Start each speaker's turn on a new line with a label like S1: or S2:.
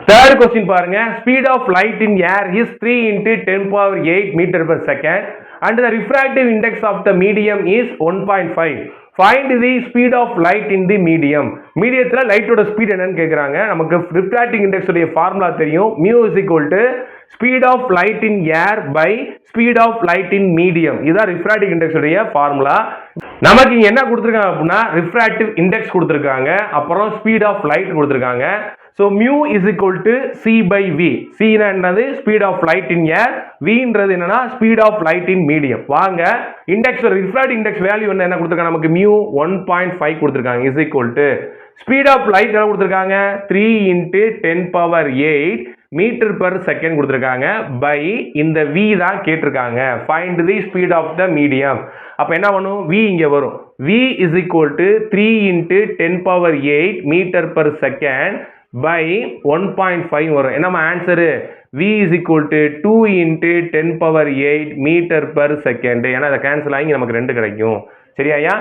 S1: Third question பாருங்க, speed of light in air is 3 into 10 power 8 meter per second and the refractive index of the medium is 1.5. Find the speed of light in the medium. மீடியத்துல லைட்டோட speed என்னன்னு கேக்குறாங்க. நமக்கு refracting index உடைய formula தெரியும். mu is equal to speed of light in air by speed of light in medium. இதுதான் refracting index உடைய formula. நமக்கு இங்க என்ன கொடுத்திருக்காங்க அப்படின்னா refractive index கொடுத்திருக்காங்க, அப்புறம் speed of light கொடுத்திருக்காங்க. So mu is equal to c by v. c என்னது speed of light in air, v ன்றது என்னன்னா speed of light in medium. வாங்க index refractive index value என்ன கொடுத்திருக்காங்க, நமக்கு mu 1.5 கொடுத்திருக்காங்க is equal to speed of light என்ன கொடுத்திருக்காங்க 3 into 10 power 8 meter per second கொடுத்திருக்காங்க by இந்த v தான் கேட்டிருக்காங்க. Find the speed of the medium. அப்ப என்ன பண்ணும், v இங்க வரும், v is equal to 3 into 10 power 8 meter per second by 1.5 வரும். என்னமா answer, v is equal to 2 into 10 power 8 meter per second. ஏன்னா அதை கேன்சல் ஆகி நமக்கு 2 கிடைக்கும். சரியா?